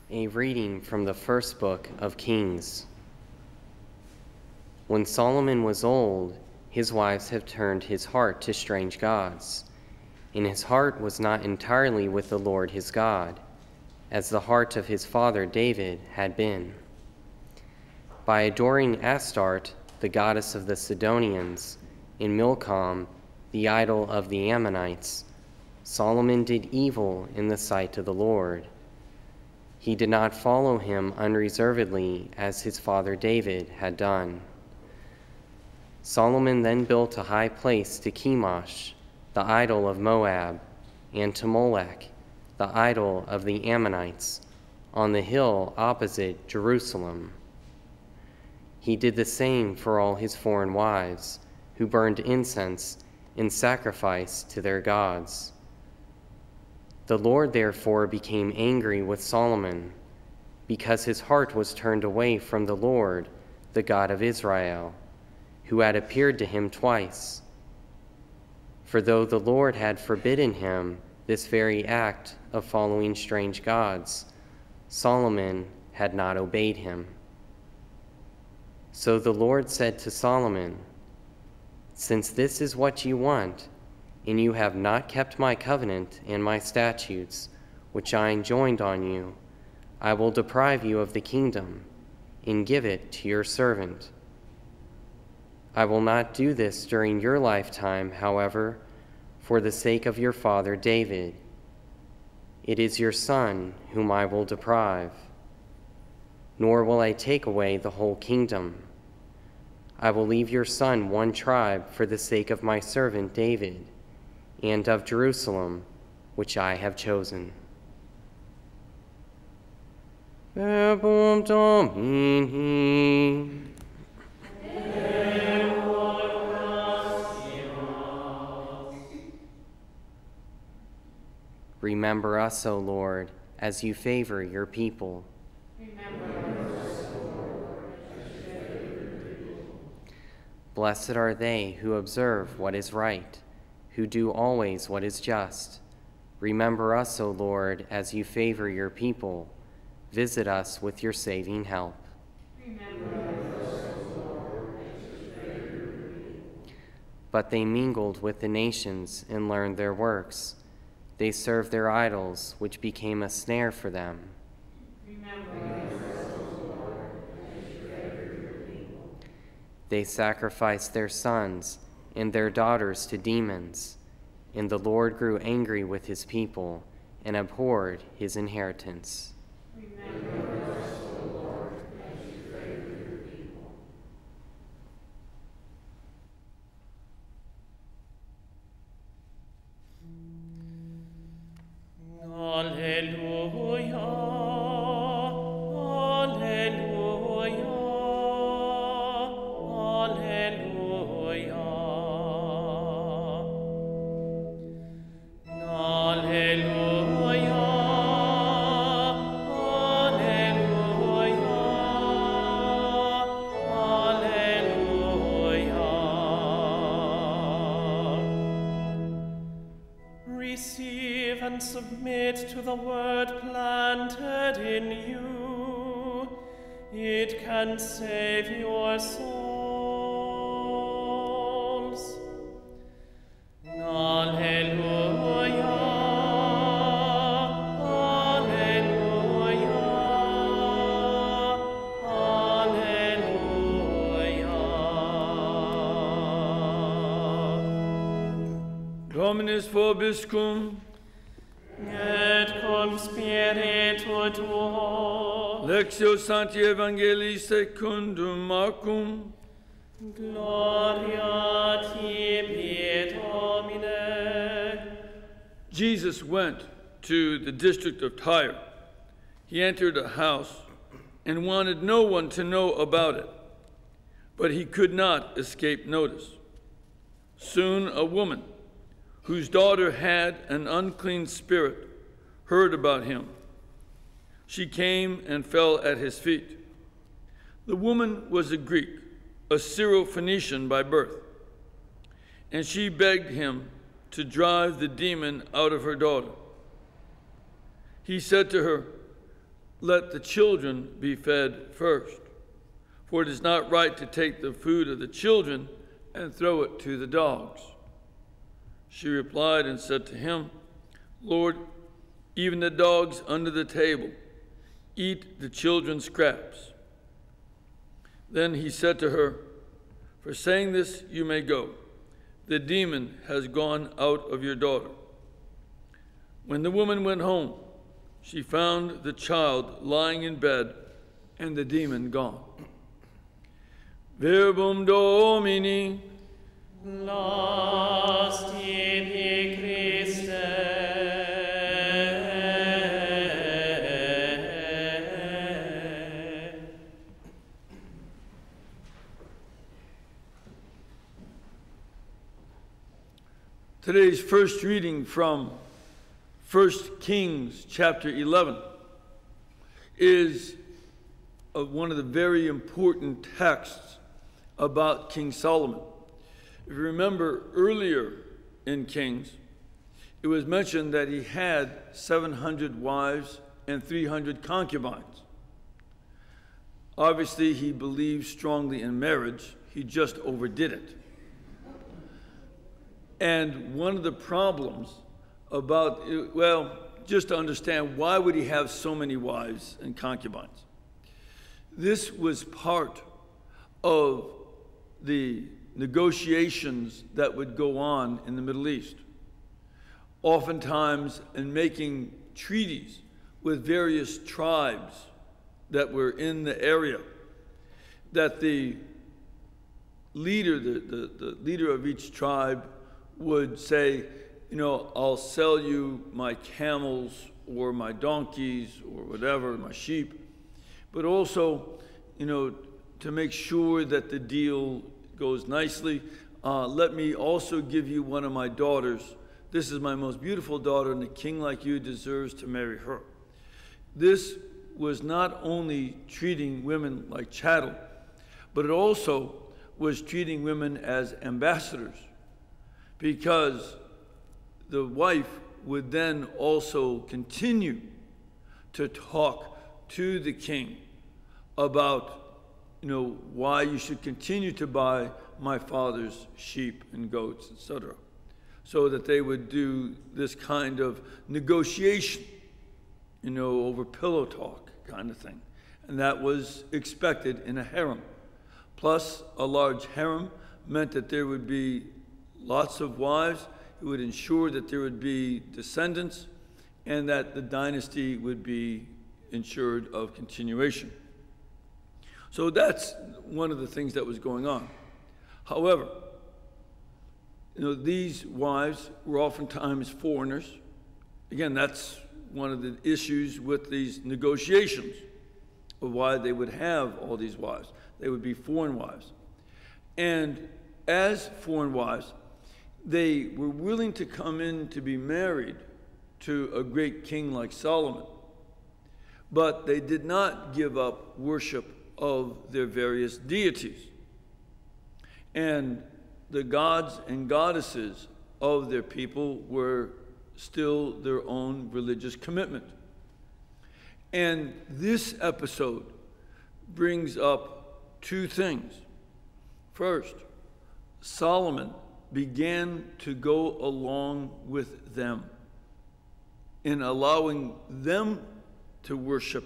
A reading from the first book of Kings. When Solomon was old, his wives had turned his heart to strange gods, and his heart was not entirely with the Lord his God, as the heart of his father David had been. By adoring Astarte, the goddess of the Sidonians, in Milcom, the idol of the Ammonites, Solomon did evil in the sight of the Lord. He did not follow him unreservedly as his father David had done. Solomon then built a high place to Chemosh, the idol of Moab, and to Molech, the idol of the Ammonites, on the hill opposite Jerusalem. He did the same for all his foreign wives, who burned incense in sacrifice to their gods. The Lord therefore became angry with Solomon, because his heart was turned away from the Lord, the God of Israel, who had appeared to him twice. For though the Lord had forbidden him this very act of following strange gods, Solomon had not obeyed him. So the Lord said to Solomon, "Since this is what you want, and you have not kept my covenant and my statutes, which I enjoined on you, I will deprive you of the kingdom and give it to your servant. I will not do this during your lifetime, however, for the sake of your father David. It is your son whom I will deprive. Nor will I take away the whole kingdom. I will leave your son one tribe for the sake of my servant David, and of Jerusalem, which I have chosen." Verbum Domini. Remember us, O Lord, as you favor your people. Blessed are they who observe what is right, who do always what is just. Remember us, O Lord, as you favor your people. Visit us with your saving help. But they mingled with the nations and learned their works. They served their idols, which became a snare for them. They sacrificed their sons and their daughters to demons, and the Lord grew angry with his people and abhorred his inheritance. Receive and submit to the word planted in you. It can save your souls. Alleluia, alleluia, alleluia. Dominus vobiscum, Et cum spiritu tuo. Lectio Sancti Evangelii secundum Marcum. Gloria tibi, Domine. Jesus went to the district of Tyre. He entered a house and wanted no one to know about it, but he could not escape notice. Soon a woman, whose daughter had an unclean spirit, heard about him. She came and fell at his feet. The woman was a Greek, a Syro-Phoenician by birth, and she begged him to drive the demon out of her daughter. He said to her, let the children be fed first, for it is not right to take the food of the children and throw it to the dogs." She replied and said to him, "Lord, even the dogs under the table eat the children's scraps." Then he said to her, "For saying this, you may go. The demon has gone out of your daughter." When the woman went home, she found the child lying in bed and the demon gone. Verbum Domini. Lost tibi Christe. Today's first reading from 1 Kings chapter 11 is one of the very important texts about King Solomon. If you remember earlier in Kings, it was mentioned that he had 700 wives and 300 concubines. Obviously, he believed strongly in marriage. He just overdid it. And one of the problems about, well, just to understand, why would he have so many wives and concubines? This was part of the negotiations that would go on in the Middle East. Oftentimes, in making treaties with various tribes that were in the area, that the leader, the leader of each tribe would say, you know, I'll sell you my camels or my donkeys or whatever, my sheep, but also, you know, to make sure that the deal goes nicely, let me also give you one of my daughters. This is my most beautiful daughter, and a king like you deserves to marry her. This was not only treating women like chattel, but it also was treating women as ambassadors, because the wife would then also continue to talk to the king about, you know, why you should continue to buy my father's sheep and goats, etc. So that they would do this kind of negotiation, you know, over pillow talk kind of thing. And that was expected in a harem. Plus, a large harem meant that there would be lots of wives. It would ensure that there would be descendants and that the dynasty would be ensured of continuation. So that's one of the things that was going on. However, you know, these wives were oftentimes foreigners. Again, that's one of the issues with these negotiations of why they would have all these wives. They would be foreign wives. And as foreign wives, they were willing to come in to be married to a great king like Solomon, but they did not give up worship of their various deities. And the gods and goddesses of their people were still their own religious commitment. And this episode brings up two things. First, Solomon began to go along with them in allowing them to worship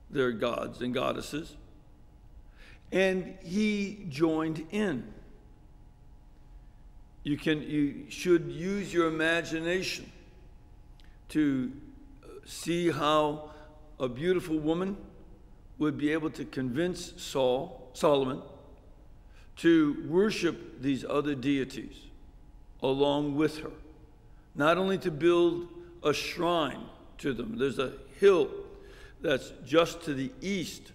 their gods and goddesses, and he joined in. You should use your imagination to see how a beautiful woman would be able to convince Solomon to worship these other deities along with her. Not only to build a shrine to them. There's a hill that's just to the east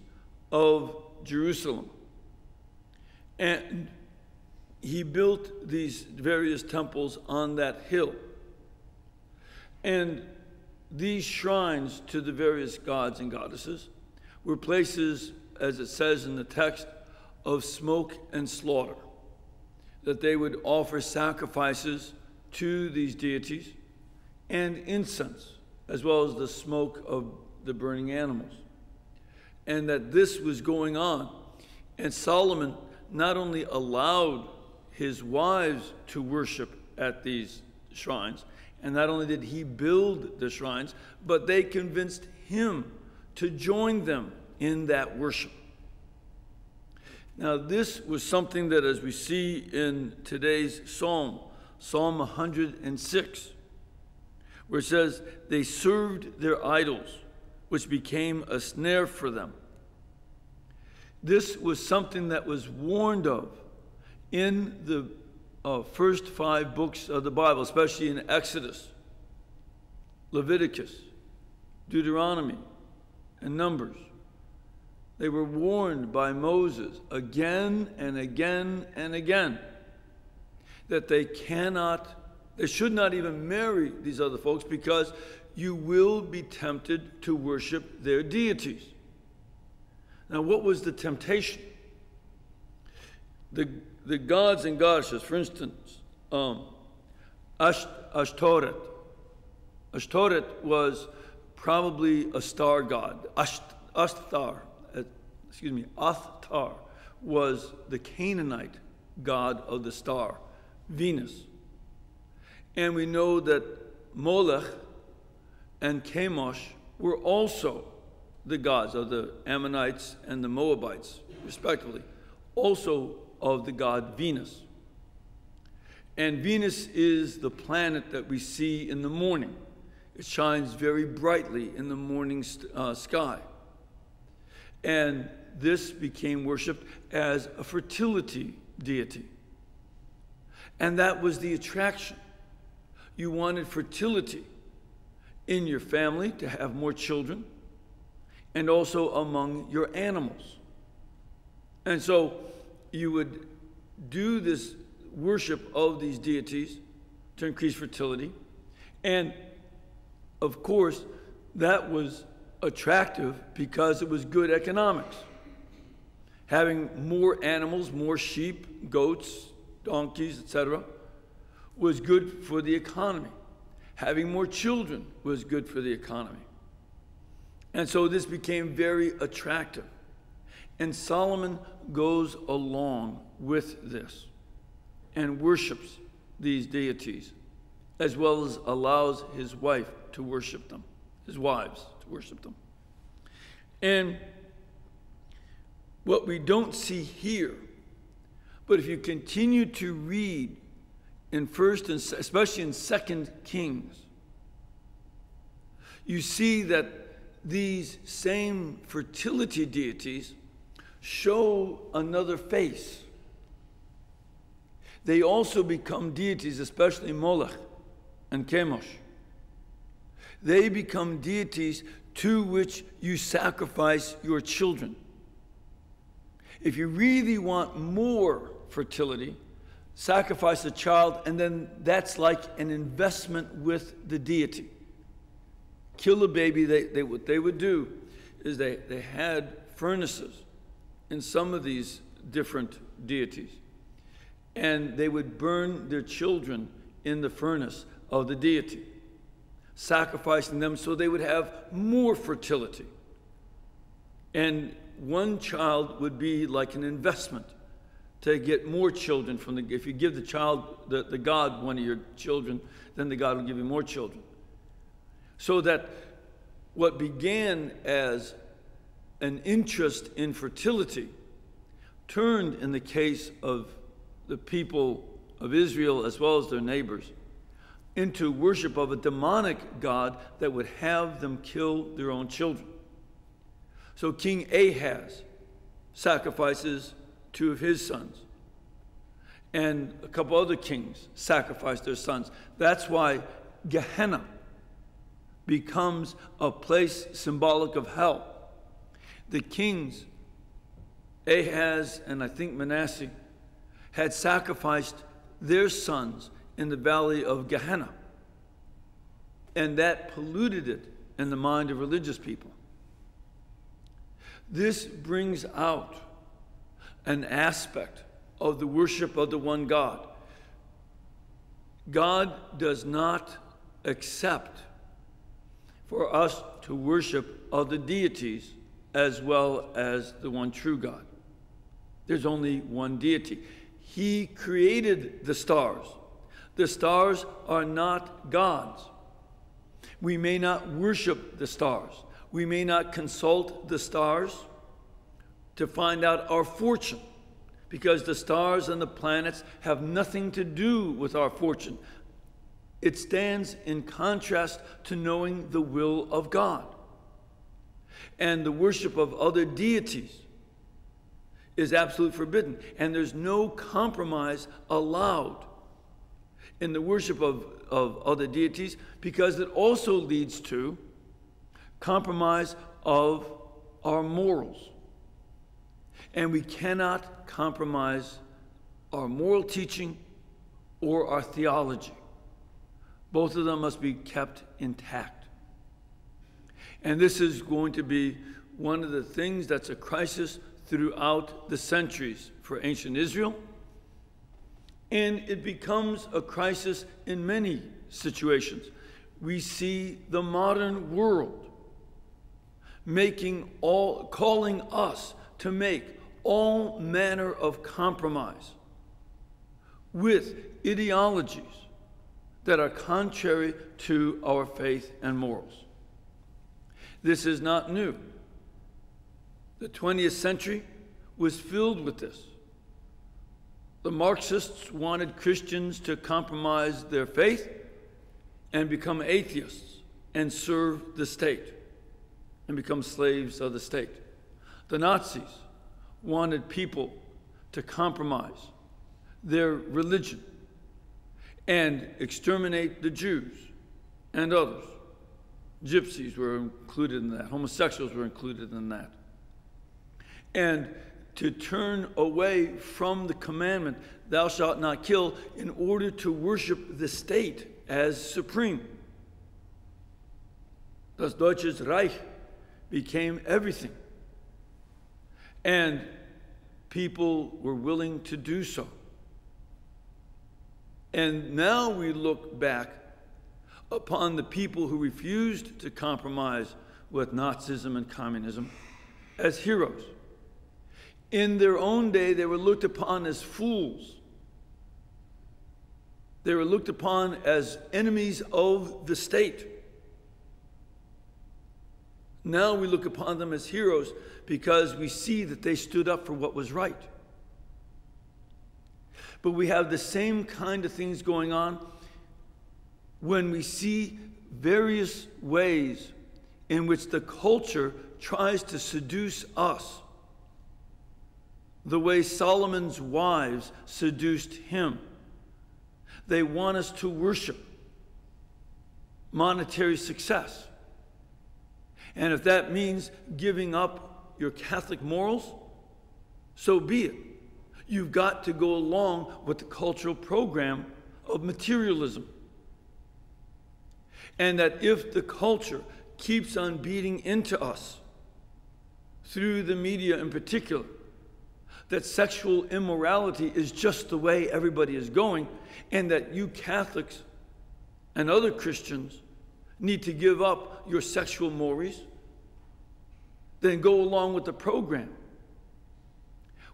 of Jerusalem. And he built these various temples on that hill. And these shrines to the various gods and goddesses were places, as it says in the text, of smoke and slaughter, that they would offer sacrifices to these deities and incense, as well as the smoke of the burning animals. And that this was going on. And Solomon not only allowed his wives to worship at these shrines, and not only did he build the shrines, but they convinced him to join them in that worship. Now, this was something that, as we see in today's psalm, Psalm 106, where it says, they served their idols, which became a snare for them. This was something that was warned of in the first 5 books of the Bible, especially in Exodus, Leviticus, Deuteronomy, and Numbers. They were warned by Moses again and again and again that they should not even marry these other folks, because you will be tempted to worship their deities. Now, what was the temptation? The gods and goddesses, for instance, Ashtoreth. Ashtoreth was probably a star god. Ashtar was the Canaanite god of the star, Venus. And we know that Molech and Chemosh were also the gods of the Ammonites and the Moabites, respectively, also of the god Venus. And Venus is the planet that we see in the morning. It shines very brightly in the morning sky. And this became worshipped as a fertility deity. And that was the attraction. You wanted fertility in your family, to have more children, and also among your animals. And so you would do this worship of these deities to increase fertility. And of course, that was attractive because it was good economics. Having more animals, more sheep, goats, donkeys, etc., was good for the economy. Having more children was good for the economy. And so this became very attractive. And Solomon goes along with this and worships these deities, as well as allows his wife to worship them, his wives to worship them. And what we don't see here, but if you continue to read in First and especially in 2 Kings, you see that these same fertility deities show another face. They also become deities, especially Molech and Chemosh. They become deities to which you sacrifice your children. If you really want more fertility, sacrifice a child, and then that's like an investment with the deity. Kill a baby. What they would do is they had furnaces in some of these different deities, and they would burn their children in the furnace of the deity, sacrificing them so they would have more fertility. And one child would be like an investment to get more children from the. If you give the child, the god, one of your children, then the god will give you more children. So that what began as an interest in fertility turned, in the case of the people of Israel as well as their neighbors, into worship of a demonic god that would have them kill their own children. So King Ahaz sacrifices 2 of his sons, and a couple other kings sacrificed their sons. That's why Gehenna becomes a place symbolic of hell. The kings, Ahaz and I think Manasseh, had sacrificed their sons in the valley of Gehenna, and that polluted it in the mind of religious people. This brings out an aspect of the worship of the one God. God does not accept for us to worship other deities as well as the one true God. There's only one deity. He created the stars. The stars are not gods. We may not worship the stars. We may not consult the stars to find out our fortune, because the stars and the planets have nothing to do with our fortune. It stands in contrast to knowing the will of God. And the worship of other deities is absolutely forbidden. And there's no compromise allowed in the worship of other deities, because it also leads to compromise of our morals. And we cannot compromise our moral teaching or our theology. Both of them must be kept intact. And this is going to be one of the things that's a crisis throughout the centuries for ancient Israel. And it becomes a crisis in many situations. We see the modern world calling us to make all manner of compromise with ideologies that are contrary to our faith and morals. This is not new. The 20th century was filled with this. The Marxists wanted Christians to compromise their faith and become atheists and serve the state and become slaves of the state. The Nazis wanted people to compromise their religion and exterminate the Jews and others. Gypsies were included in that. Homosexuals were included in that. And to turn away from the commandment, thou shalt not kill, in order to worship the state as supreme. Das Deutsche Reich became everything. And people were willing to do so. And now we look back upon the people who refused to compromise with Nazism and communism as heroes. In their own day, they were looked upon as fools. They were looked upon as enemies of the state. Now we look upon them as heroes because we see that they stood up for what was right. But we have the same kind of things going on when we see various ways in which the culture tries to seduce us, the way Solomon's wives seduced him. They want us to worship monetary success. And if that means giving up your Catholic morals, so be it. You've got to go along with the cultural program of materialism. And that if the culture keeps on beating into us, through the media in particular, that sexual immorality is just the way everybody is going, and that you Catholics and other Christians need to give up your sexual mores, then go along with the program.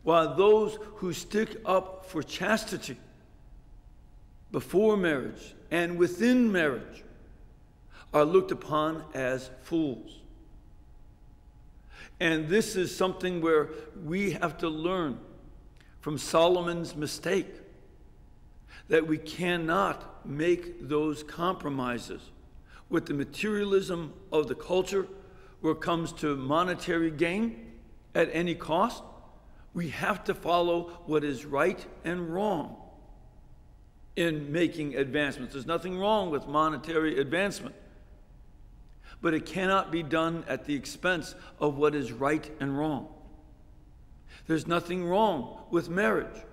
While those who stick up for chastity before marriage and within marriage are looked upon as fools. And this is something where we have to learn from Solomon's mistake, that we cannot make those compromises with the materialism of the culture where it comes to monetary gain at any cost. We have to follow what is right and wrong in making advancements. There's nothing wrong with monetary advancement, but it cannot be done at the expense of what is right and wrong. There's nothing wrong with marriage,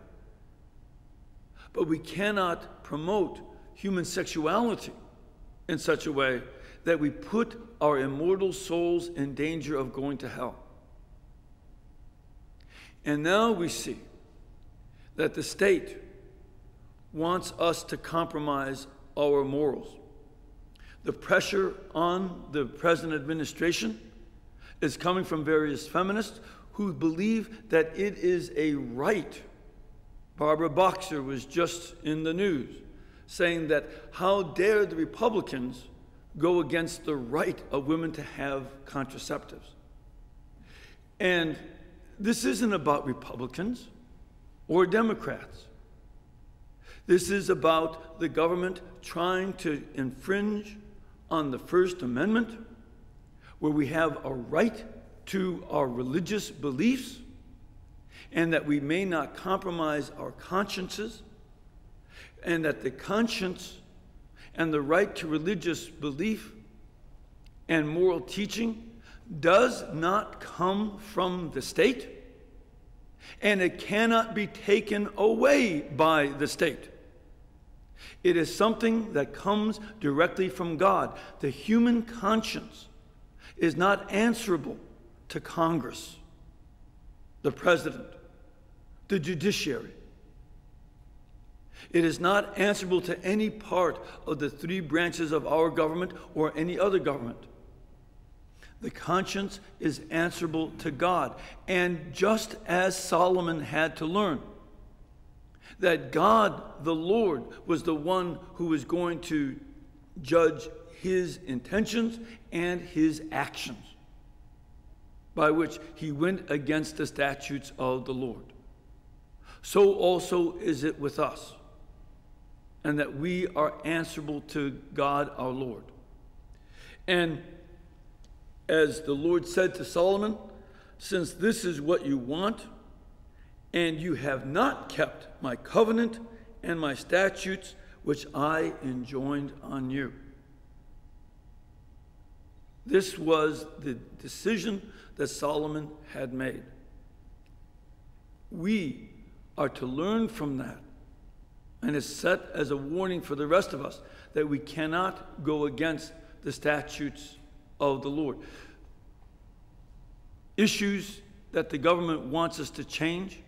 but we cannot promote human sexuality in such a way that we put our immortal souls in danger of going to hell. And now we see that the state wants us to compromise our morals. The pressure on the present administration is coming from various feminists who believe that it is a right. Barbara Boxer was just in the news saying that how dare the Republicans go against the right of women to have contraceptives. And this isn't about Republicans or Democrats. This is about the government trying to infringe on the First Amendment, where we have a right to our religious beliefs, and that we may not compromise our consciences, and that the conscience and the right to religious belief and moral teaching does not come from the state, and it cannot be taken away by the state. It is something that comes directly from God. The human conscience is not answerable to Congress, the president, the judiciary. It is not answerable to any part of the three branches of our government or any other government. The conscience is answerable to God. And just as Solomon had to learn that God, the Lord, was the one who was going to judge his intentions and his actions, by which he went against the statutes of the Lord, so also is it with us, and that we are answerable to God our Lord. And as the Lord said to Solomon, since this is what you want, and you have not kept my covenant and my statutes, which I enjoined on you. This was the decision that Solomon had made. We are to learn from that, and it's set as a warning for the rest of us that we cannot go against the statutes of the Lord. Issues that the government wants us to change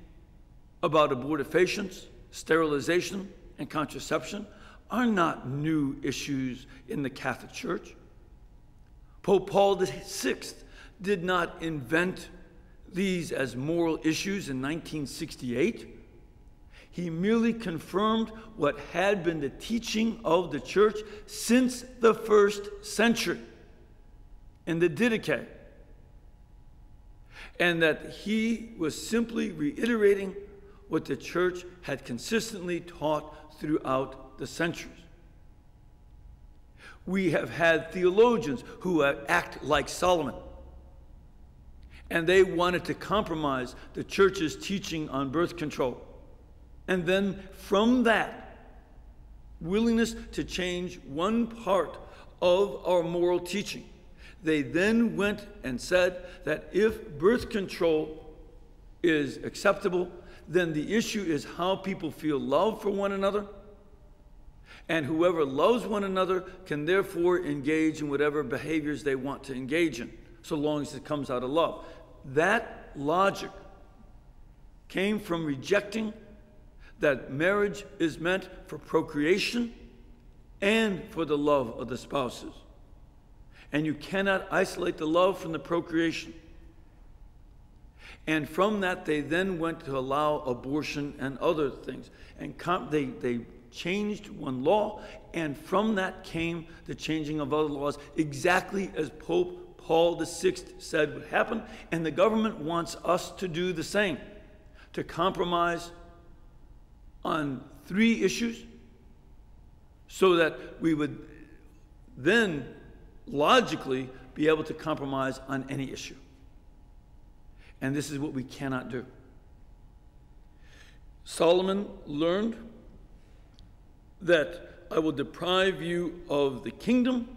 about abortifacients, sterilization, and contraception are not new issues in the Catholic Church. Pope Paul VI did not invent these as moral issues in 1968. He merely confirmed what had been the teaching of the Church since the first century in the Didache, and that he was simply reiterating what the Church had consistently taught throughout the centuries. We have had theologians who act like Solomon, and they wanted to compromise the Church's teaching on birth control. And then from that willingness to change one part of our moral teaching, they then went and said that if birth control is acceptable, then the issue is how people feel love for one another, and whoever loves one another can therefore engage in whatever behaviors they want to engage in, so long as it comes out of love. That logic came from rejecting that marriage is meant for procreation and for the love of the spouses. And you cannot isolate the love from the procreation. And from that, they then went to allow abortion and other things. And they changed one law, and from that came the changing of other laws, exactly as Pope Paul VI said would happen. And the government wants us to do the same, to compromise on three issues, so that we would then logically be able to compromise on any issue. And this is what we cannot do. Solomon learned that I will deprive you of the kingdom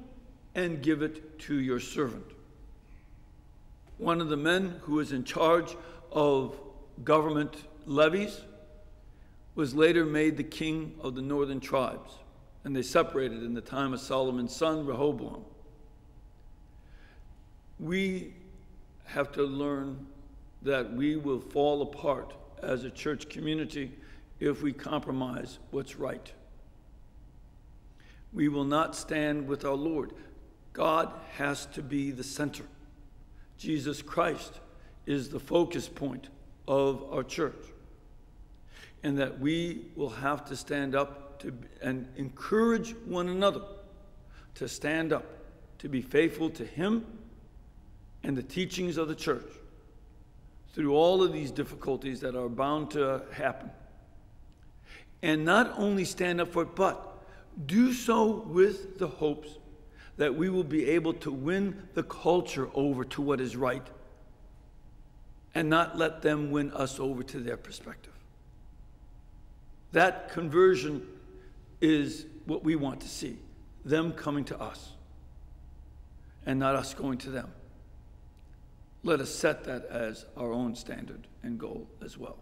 and give it to your servant. One of the men who was in charge of government levies was later made the king of the northern tribes, and they separated in the time of Solomon's son, Rehoboam. We have to learn that we will fall apart as a church community if we compromise what's right. We will not stand with our Lord. God has to be the center. Jesus Christ is the focus point of our church. And that we will have to stand up and encourage one another to stand up, to be faithful to Him and the teachings of the church through all of these difficulties that are bound to happen. And not only stand up for it, but do so with the hopes that we will be able to win the culture over to what is right and not let them win us over to their perspective. That conversion is what we want to see, them coming to us and not us going to them. Let us set that as our own standard and goal as well.